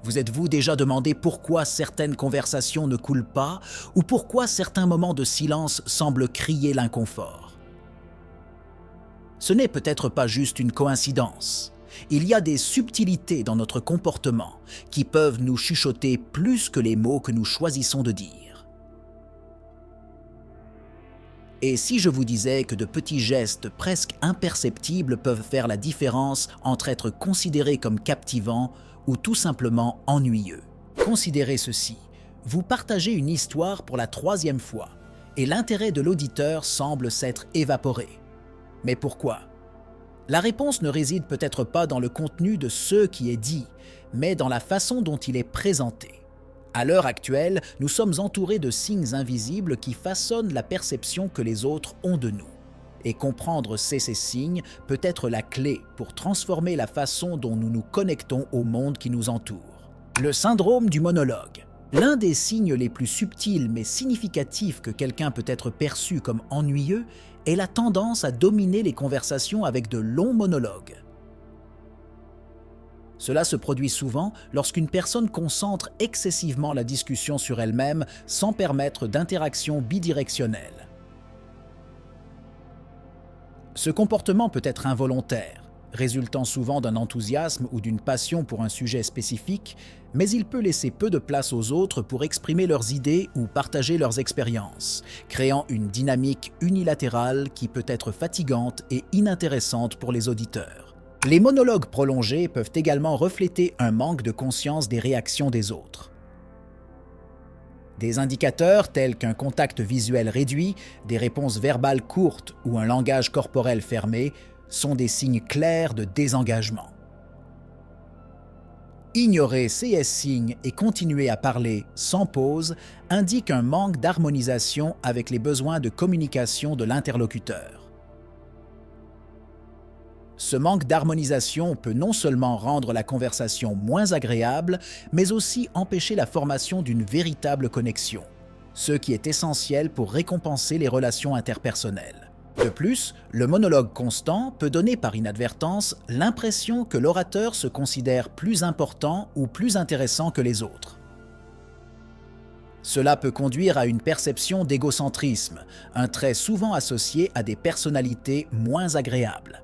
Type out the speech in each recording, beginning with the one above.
Vous êtes-vous déjà demandé pourquoi certaines conversations ne coulent pas ou pourquoi certains moments de silence semblent crier l'inconfort? Ce n'est peut-être pas juste une coïncidence. Il y a des subtilités dans notre comportement qui peuvent nous chuchoter plus que les mots que nous choisissons de dire. Et si je vous disais que de petits gestes presque imperceptibles peuvent faire la différence entre être considérés comme captivants ou tout simplement ennuyeux? Considérez ceci, vous partagez une histoire pour la troisième fois et l'intérêt de l'auditeur semble s'être évaporé. Mais pourquoi? La réponse ne réside peut-être pas dans le contenu de ce qui est dit, mais dans la façon dont il est présenté. À l'heure actuelle, nous sommes entourés de signes invisibles qui façonnent la perception que les autres ont de nous. Et comprendre ces signes peut être la clé pour transformer la façon dont nous nous connectons au monde qui nous entoure. Le syndrome du monologue. L'un des signes les plus subtils mais significatifs que quelqu'un peut être perçu comme ennuyeux est la tendance à dominer les conversations avec de longs monologues. Cela se produit souvent lorsqu'une personne concentre excessivement la discussion sur elle-même sans permettre d'interaction bidirectionnelle. Ce comportement peut être involontaire, résultant souvent d'un enthousiasme ou d'une passion pour un sujet spécifique, mais il peut laisser peu de place aux autres pour exprimer leurs idées ou partager leurs expériences, créant une dynamique unilatérale qui peut être fatigante et inintéressante pour les auditeurs. Les monologues prolongés peuvent également refléter un manque de conscience des réactions des autres. Des indicateurs tels qu'un contact visuel réduit, des réponses verbales courtes ou un langage corporel fermé sont des signes clairs de désengagement. Ignorer ces signes et continuer à parler sans pause indique un manque d'harmonisation avec les besoins de communication de l'interlocuteur. Ce manque d'harmonisation peut non seulement rendre la conversation moins agréable, mais aussi empêcher la formation d'une véritable connexion, ce qui est essentiel pour récompenser les relations interpersonnelles. De plus, le monologue constant peut donner par inadvertance l'impression que l'orateur se considère plus important ou plus intéressant que les autres. Cela peut conduire à une perception d'égocentrisme, un trait souvent associé à des personnalités moins agréables.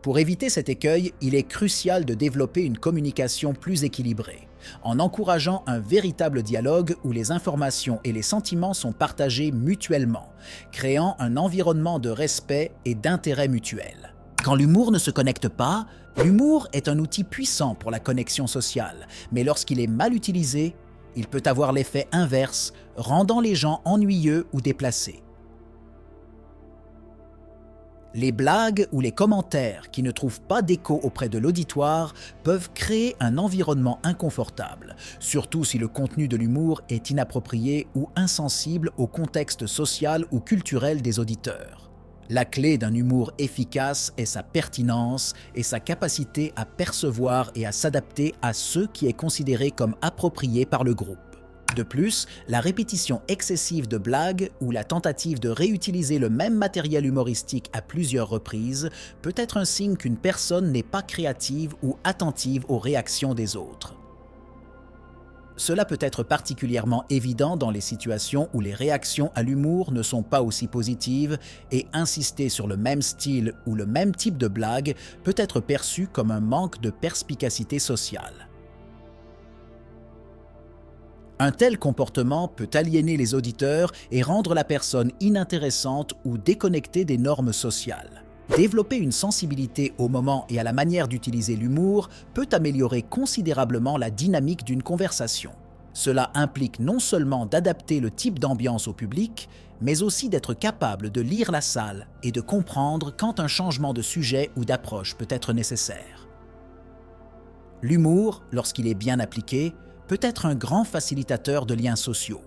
Pour éviter cet écueil, il est crucial de développer une communication plus équilibrée, en encourageant un véritable dialogue où les informations et les sentiments sont partagés mutuellement, créant un environnement de respect et d'intérêt mutuel. Quand l'humour ne se connecte pas, l'humour est un outil puissant pour la connexion sociale, mais lorsqu'il est mal utilisé, il peut avoir l'effet inverse, rendant les gens ennuyeux ou déplacés. Les blagues ou les commentaires qui ne trouvent pas d'écho auprès de l'auditoire peuvent créer un environnement inconfortable, surtout si le contenu de l'humour est inapproprié ou insensible au contexte social ou culturel des auditeurs. La clé d'un humour efficace est sa pertinence et sa capacité à percevoir et à s'adapter à ce qui est considéré comme approprié par le groupe. De plus, la répétition excessive de blagues ou la tentative de réutiliser le même matériel humoristique à plusieurs reprises peut être un signe qu'une personne n'est pas créative ou attentive aux réactions des autres. Cela peut être particulièrement évident dans les situations où les réactions à l'humour ne sont pas aussi positives et insister sur le même style ou le même type de blague peut être perçu comme un manque de perspicacité sociale. Un tel comportement peut aliéner les auditeurs et rendre la personne inintéressante ou déconnectée des normes sociales. Développer une sensibilité au moment et à la manière d'utiliser l'humour peut améliorer considérablement la dynamique d'une conversation. Cela implique non seulement d'adapter le type d'ambiance au public, mais aussi d'être capable de lire la salle et de comprendre quand un changement de sujet ou d'approche peut être nécessaire. L'humour, lorsqu'il est bien appliqué, peut être un grand facilitateur de liens sociaux.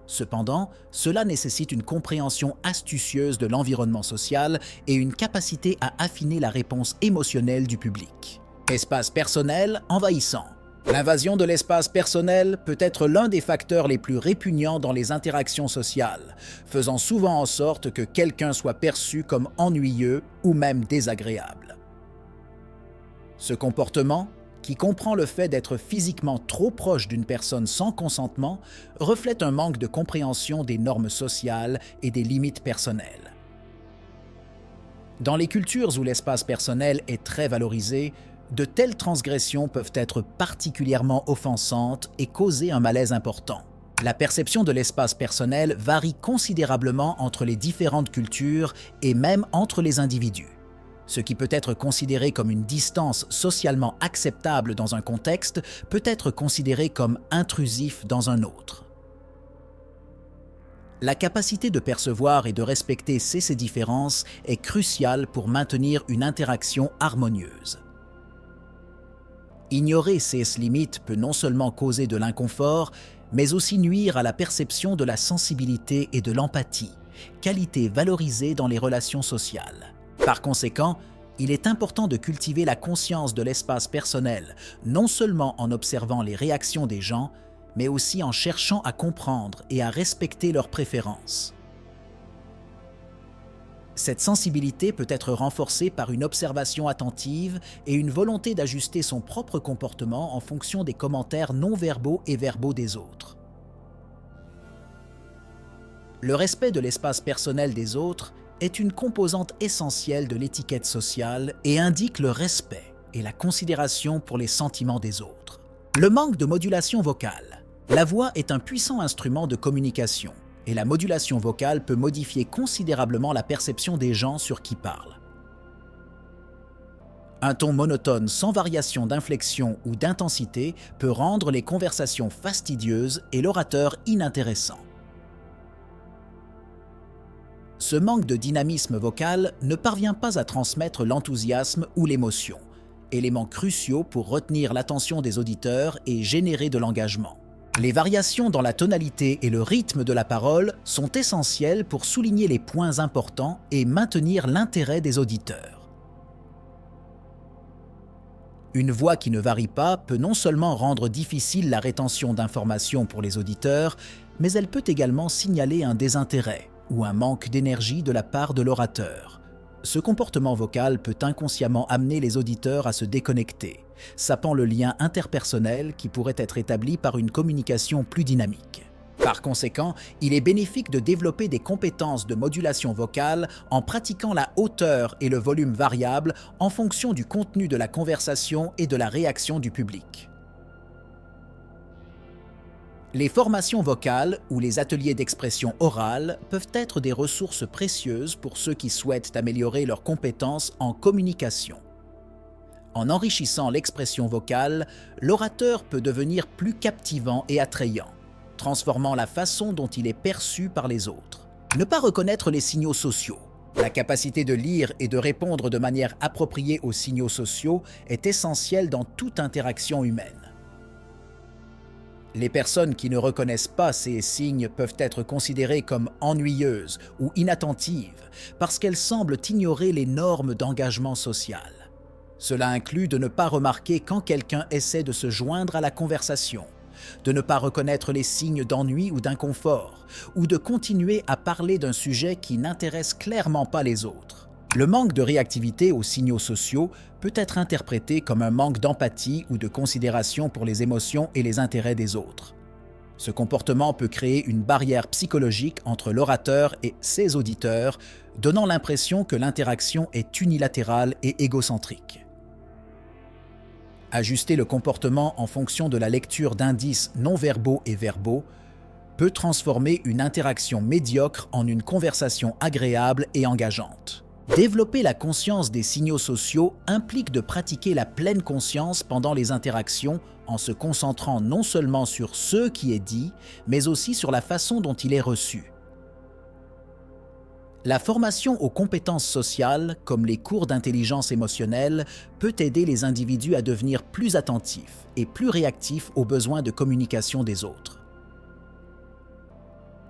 Cependant, cela nécessite une compréhension astucieuse de l'environnement social et une capacité à affiner la réponse émotionnelle du public. Espace personnel envahissant. L'invasion de l'espace personnel peut être l'un des facteurs les plus répugnants dans les interactions sociales, faisant souvent en sorte que quelqu'un soit perçu comme ennuyeux ou même désagréable. Ce comportement, qui comprend le fait d'être physiquement trop proche d'une personne sans consentement, reflète un manque de compréhension des normes sociales et des limites personnelles. Dans les cultures où l'espace personnel est très valorisé, de telles transgressions peuvent être particulièrement offensantes et causer un malaise important. La perception de l'espace personnel varie considérablement entre les différentes cultures et même entre les individus. Ce qui peut être considéré comme une distance socialement acceptable dans un contexte peut être considéré comme intrusif dans un autre. La capacité de percevoir et de respecter ces différences est cruciale pour maintenir une interaction harmonieuse. Ignorer ces limites peut non seulement causer de l'inconfort, mais aussi nuire à la perception de la sensibilité et de l'empathie, qualités valorisées dans les relations sociales. Par conséquent, il est important de cultiver la conscience de l'espace personnel, non seulement en observant les réactions des gens, mais aussi en cherchant à comprendre et à respecter leurs préférences. Cette sensibilité peut être renforcée par une observation attentive et une volonté d'ajuster son propre comportement en fonction des commentaires non verbaux et verbaux des autres. Le respect de l'espace personnel des autres est une composante essentielle de l'étiquette sociale et indique le respect et la considération pour les sentiments des autres. Le manque de modulation vocale. La voix est un puissant instrument de communication et la modulation vocale peut modifier considérablement la perception des gens sur qui parlent. Un ton monotone sans variation d'inflexion ou d'intensité peut rendre les conversations fastidieuses et l'orateur inintéressant. Ce manque de dynamisme vocal ne parvient pas à transmettre l'enthousiasme ou l'émotion, éléments cruciaux pour retenir l'attention des auditeurs et générer de l'engagement. Les variations dans la tonalité et le rythme de la parole sont essentielles pour souligner les points importants et maintenir l'intérêt des auditeurs. Une voix qui ne varie pas peut non seulement rendre difficile la rétention d'informations pour les auditeurs, mais elle peut également signaler un désintérêt ou un manque d'énergie de la part de l'orateur. Ce comportement vocal peut inconsciemment amener les auditeurs à se déconnecter, sapant le lien interpersonnel qui pourrait être établi par une communication plus dynamique. Par conséquent, il est bénéfique de développer des compétences de modulation vocale en pratiquant la hauteur et le volume variables en fonction du contenu de la conversation et de la réaction du public. Les formations vocales ou les ateliers d'expression orale peuvent être des ressources précieuses pour ceux qui souhaitent améliorer leurs compétences en communication. En enrichissant l'expression vocale, l'orateur peut devenir plus captivant et attrayant, transformant la façon dont il est perçu par les autres. Ne pas reconnaître les signaux sociaux. La capacité de lire et de répondre de manière appropriée aux signaux sociaux est essentielle dans toute interaction humaine. Les personnes qui ne reconnaissent pas ces signes peuvent être considérées comme ennuyeuses ou inattentives parce qu'elles semblent ignorer les normes d'engagement social. Cela inclut de ne pas remarquer quand quelqu'un essaie de se joindre à la conversation, de ne pas reconnaître les signes d'ennui ou d'inconfort, ou de continuer à parler d'un sujet qui n'intéresse clairement pas les autres. Le manque de réactivité aux signaux sociaux peut être interprété comme un manque d'empathie ou de considération pour les émotions et les intérêts des autres. Ce comportement peut créer une barrière psychologique entre l'orateur et ses auditeurs, donnant l'impression que l'interaction est unilatérale et égocentrique. Ajuster le comportement en fonction de la lecture d'indices non-verbaux et verbaux peut transformer une interaction médiocre en une conversation agréable et engageante. Développer la conscience des signaux sociaux implique de pratiquer la pleine conscience pendant les interactions en se concentrant non seulement sur ce qui est dit, mais aussi sur la façon dont il est reçu. La formation aux compétences sociales, comme les cours d'intelligence émotionnelle, peut aider les individus à devenir plus attentifs et plus réactifs aux besoins de communication des autres.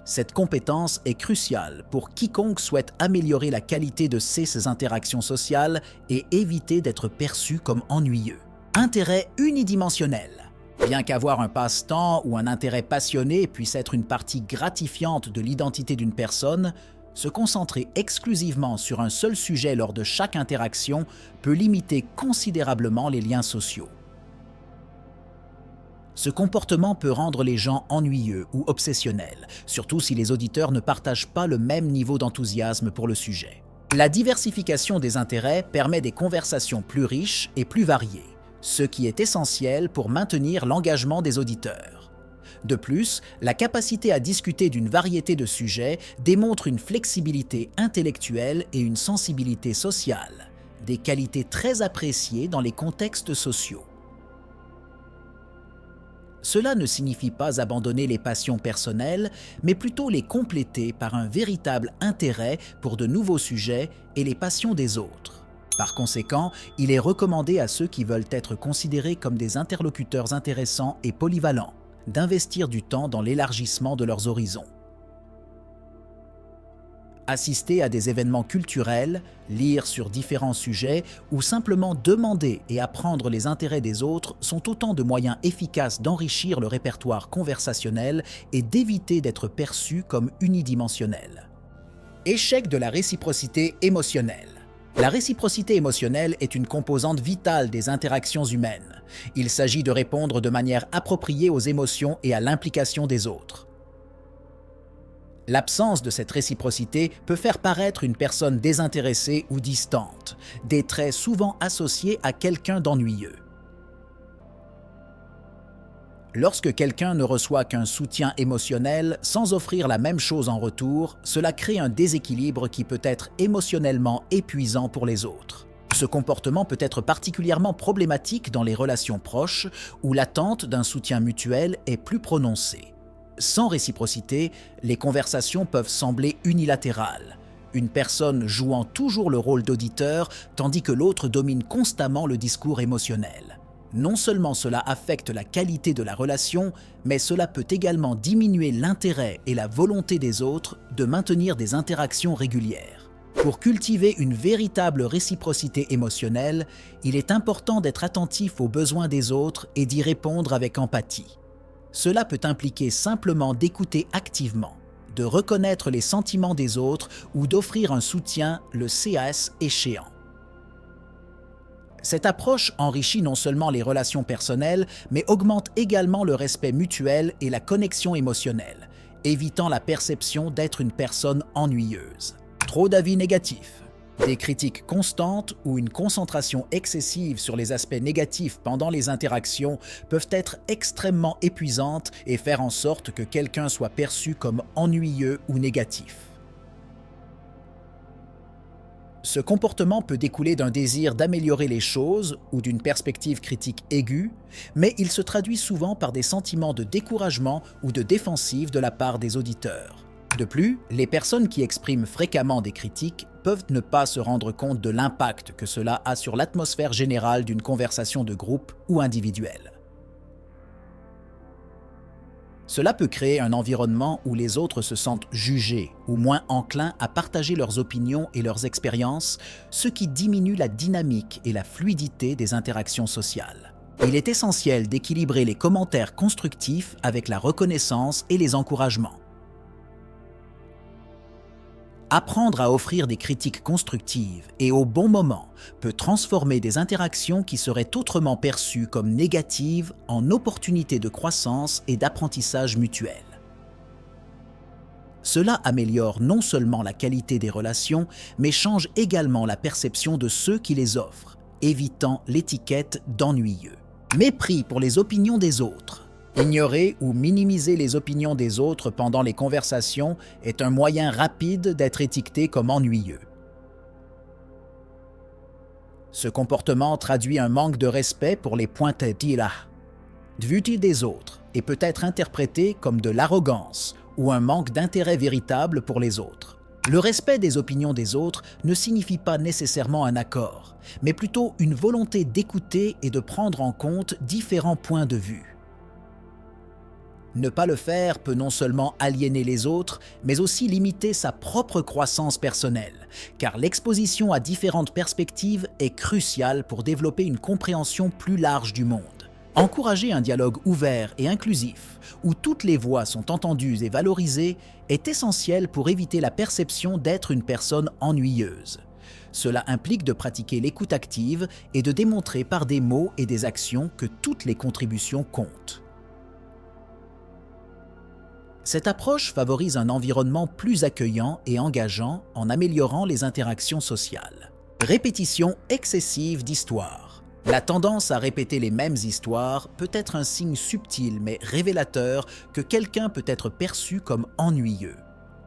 Cette compétence est cruciale pour quiconque souhaite améliorer la qualité de ses interactions sociales et éviter d'être perçu comme ennuyeux. Intérêt unidimensionnel. Bien qu'avoir un passe-temps ou un intérêt passionné puisse être une partie gratifiante de l'identité d'une personne, se concentrer exclusivement sur un seul sujet lors de chaque interaction peut limiter considérablement les liens sociaux. Ce comportement peut rendre les gens ennuyeux ou obsessionnels, surtout si les auditeurs ne partagent pas le même niveau d'enthousiasme pour le sujet. La diversification des intérêts permet des conversations plus riches et plus variées, ce qui est essentiel pour maintenir l'engagement des auditeurs. De plus, la capacité à discuter d'une variété de sujets démontre une flexibilité intellectuelle et une sensibilité sociale, des qualités très appréciées dans les contextes sociaux. Cela ne signifie pas abandonner les passions personnelles, mais plutôt les compléter par un véritable intérêt pour de nouveaux sujets et les passions des autres. Par conséquent, il est recommandé à ceux qui veulent être considérés comme des interlocuteurs intéressants et polyvalents d'investir du temps dans l'élargissement de leurs horizons. Assister à des événements culturels, lire sur différents sujets ou simplement demander et apprendre les intérêts des autres sont autant de moyens efficaces d'enrichir le répertoire conversationnel et d'éviter d'être perçu comme unidimensionnel. Échec de la réciprocité émotionnelle. La réciprocité émotionnelle est une composante vitale des interactions humaines. Il s'agit de répondre de manière appropriée aux émotions et à l'implication des autres. L'absence de cette réciprocité peut faire paraître une personne désintéressée ou distante, des traits souvent associés à quelqu'un d'ennuyeux. Lorsque quelqu'un ne reçoit qu'un soutien émotionnel sans offrir la même chose en retour, cela crée un déséquilibre qui peut être émotionnellement épuisant pour les autres. Ce comportement peut être particulièrement problématique dans les relations proches où l'attente d'un soutien mutuel est plus prononcée. Sans réciprocité, les conversations peuvent sembler unilatérales, une personne jouant toujours le rôle d'auditeur tandis que l'autre domine constamment le discours émotionnel. Non seulement cela affecte la qualité de la relation, mais cela peut également diminuer l'intérêt et la volonté des autres de maintenir des interactions régulières. Pour cultiver une véritable réciprocité émotionnelle, il est important d'être attentif aux besoins des autres et d'y répondre avec empathie. Cela peut impliquer simplement d'écouter activement, de reconnaître les sentiments des autres ou d'offrir un soutien le cas échéant. Cette approche enrichit non seulement les relations personnelles, mais augmente également le respect mutuel et la connexion émotionnelle, évitant la perception d'être une personne ennuyeuse. Trop d'avis négatifs. Des critiques constantes ou une concentration excessive sur les aspects négatifs pendant les interactions peuvent être extrêmement épuisantes et faire en sorte que quelqu'un soit perçu comme ennuyeux ou négatif. Ce comportement peut découler d'un désir d'améliorer les choses ou d'une perspective critique aiguë, mais il se traduit souvent par des sentiments de découragement ou de défensive de la part des auditeurs. De plus, les personnes qui expriment fréquemment des critiques peuvent ne pas se rendre compte de l'impact que cela a sur l'atmosphère générale d'une conversation de groupe ou individuelle. Cela peut créer un environnement où les autres se sentent jugés ou moins enclins à partager leurs opinions et leurs expériences, ce qui diminue la dynamique et la fluidité des interactions sociales. Il est essentiel d'équilibrer les commentaires constructifs avec la reconnaissance et les encouragements. Apprendre à offrir des critiques constructives et au bon moment peut transformer des interactions qui seraient autrement perçues comme négatives en opportunités de croissance et d'apprentissage mutuel. Cela améliore non seulement la qualité des relations, mais change également la perception de ceux qui les offrent, évitant l'étiquette d'ennuyeux. Mépris pour les opinions des autres. Ignorer ou minimiser les opinions des autres pendant les conversations est un moyen rapide d'être étiqueté comme ennuyeux. Ce comportement traduit un manque de respect pour les points de vue des autres et peut être interprété comme de l'arrogance ou un manque d'intérêt véritable pour les autres. Le respect des opinions des autres ne signifie pas nécessairement un accord, mais plutôt une volonté d'écouter et de prendre en compte différents points de vue. Ne pas le faire peut non seulement aliéner les autres, mais aussi limiter sa propre croissance personnelle, car l'exposition à différentes perspectives est cruciale pour développer une compréhension plus large du monde. Encourager un dialogue ouvert et inclusif, où toutes les voix sont entendues et valorisées, est essentiel pour éviter la perception d'être une personne ennuyeuse. Cela implique de pratiquer l'écoute active et de démontrer par des mots et des actions que toutes les contributions comptent. Cette approche favorise un environnement plus accueillant et engageant en améliorant les interactions sociales. Répétition excessive d'histoires. La tendance à répéter les mêmes histoires peut être un signe subtil mais révélateur que quelqu'un peut être perçu comme ennuyeux.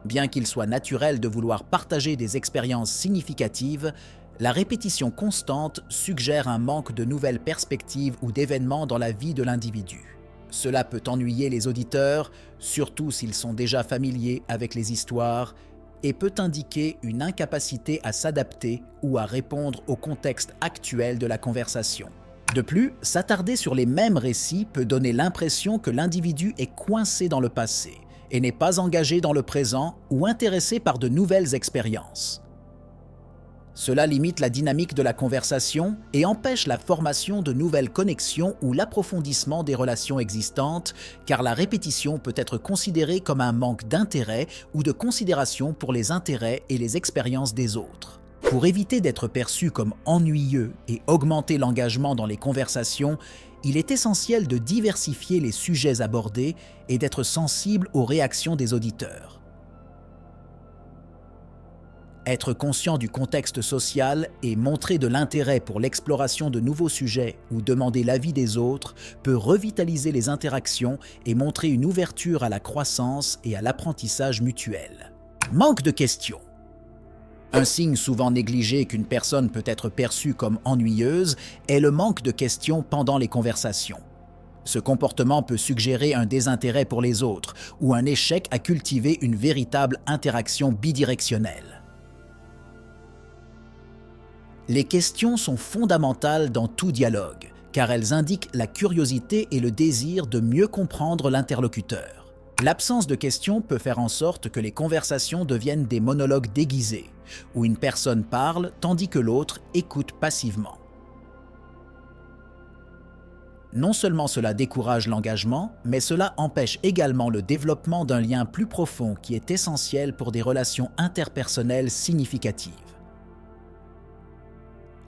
Bien qu'il soit naturel de vouloir partager des expériences significatives, la répétition constante suggère un manque de nouvelles perspectives ou d'événements dans la vie de l'individu. Cela peut ennuyer les auditeurs, surtout s'ils sont déjà familiers avec les histoires, et peut indiquer une incapacité à s'adapter ou à répondre au contexte actuel de la conversation. De plus, s'attarder sur les mêmes récits peut donner l'impression que l'individu est coincé dans le passé et n'est pas engagé dans le présent ou intéressé par de nouvelles expériences. Cela limite la dynamique de la conversation et empêche la formation de nouvelles connexions ou l'approfondissement des relations existantes, car la répétition peut être considérée comme un manque d'intérêt ou de considération pour les intérêts et les expériences des autres. Pour éviter d'être perçu comme ennuyeux et augmenter l'engagement dans les conversations, il est essentiel de diversifier les sujets abordés et d'être sensible aux réactions des auditeurs. Être conscient du contexte social et montrer de l'intérêt pour l'exploration de nouveaux sujets ou demander l'avis des autres peut revitaliser les interactions et montrer une ouverture à la croissance et à l'apprentissage mutuel. Manque de questions. Un signe souvent négligé qu'une personne peut être perçue comme ennuyeuse est le manque de questions pendant les conversations. Ce comportement peut suggérer un désintérêt pour les autres ou un échec à cultiver une véritable interaction bidirectionnelle. Les questions sont fondamentales dans tout dialogue, car elles indiquent la curiosité et le désir de mieux comprendre l'interlocuteur. L'absence de questions peut faire en sorte que les conversations deviennent des monologues déguisés, où une personne parle tandis que l'autre écoute passivement. Non seulement cela décourage l'engagement, mais cela empêche également le développement d'un lien plus profond qui est essentiel pour des relations interpersonnelles significatives.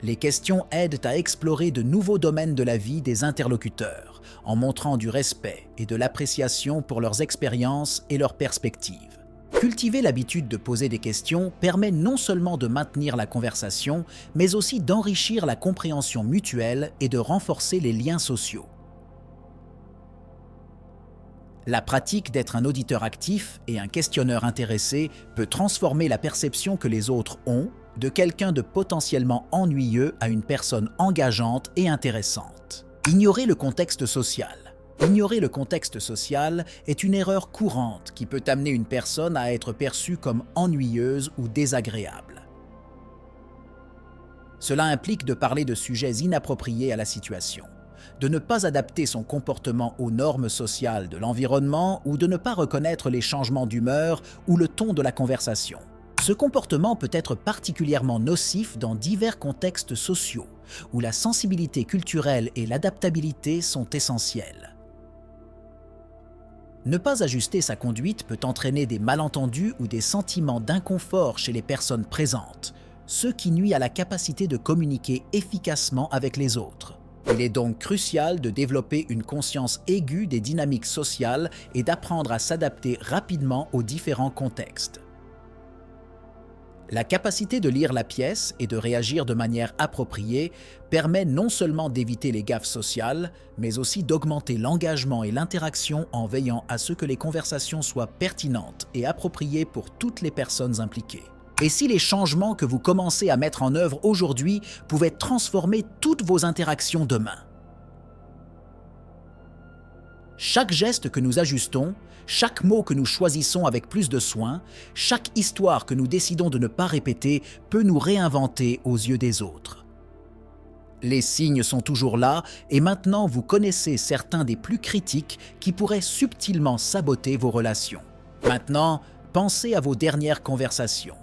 Les questions aident à explorer de nouveaux domaines de la vie des interlocuteurs, en montrant du respect et de l'appréciation pour leurs expériences et leurs perspectives. Cultiver l'habitude de poser des questions permet non seulement de maintenir la conversation, mais aussi d'enrichir la compréhension mutuelle et de renforcer les liens sociaux. La pratique d'être un auditeur actif et un questionneur intéressé peut transformer la perception que les autres ont de quelqu'un de potentiellement ennuyeux à une personne engageante et intéressante. Ignorer le contexte social. Ignorer le contexte social est une erreur courante qui peut amener une personne à être perçue comme ennuyeuse ou désagréable. Cela implique de parler de sujets inappropriés à la situation, de ne pas adapter son comportement aux normes sociales de l'environnement ou de ne pas reconnaître les changements d'humeur ou le ton de la conversation. Ce comportement peut être particulièrement nocif dans divers contextes sociaux, où la sensibilité culturelle et l'adaptabilité sont essentielles. Ne pas ajuster sa conduite peut entraîner des malentendus ou des sentiments d'inconfort chez les personnes présentes, ce qui nuit à la capacité de communiquer efficacement avec les autres. Il est donc crucial de développer une conscience aiguë des dynamiques sociales et d'apprendre à s'adapter rapidement aux différents contextes. La capacité de lire la pièce et de réagir de manière appropriée permet non seulement d'éviter les gaffes sociales, mais aussi d'augmenter l'engagement et l'interaction en veillant à ce que les conversations soient pertinentes et appropriées pour toutes les personnes impliquées. Et si les changements que vous commencez à mettre en œuvre aujourd'hui pouvaient transformer toutes vos interactions demain? Chaque geste que nous ajustons, chaque mot que nous choisissons avec plus de soin, chaque histoire que nous décidons de ne pas répéter peut nous réinventer aux yeux des autres. Les signes sont toujours là et maintenant vous connaissez certains des plus critiques qui pourraient subtilement saboter vos relations. Maintenant, pensez à vos dernières conversations.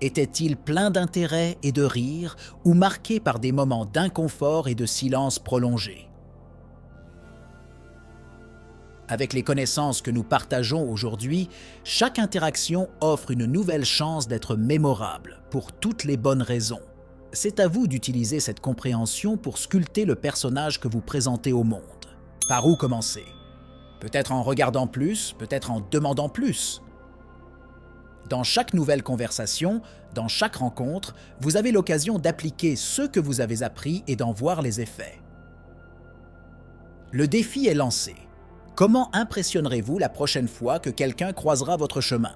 Étaient-ils pleins d'intérêt et de rire ou marqués par des moments d'inconfort et de silence prolongé? Avec les connaissances que nous partageons aujourd'hui, chaque interaction offre une nouvelle chance d'être mémorable pour toutes les bonnes raisons. C'est à vous d'utiliser cette compréhension pour sculpter le personnage que vous présentez au monde. Par où commencer? Peut-être en regardant plus, peut-être en demandant plus. Dans chaque nouvelle conversation, dans chaque rencontre, vous avez l'occasion d'appliquer ce que vous avez appris et d'en voir les effets. Le défi est lancé. Comment impressionnerez-vous la prochaine fois que quelqu'un croisera votre chemin ?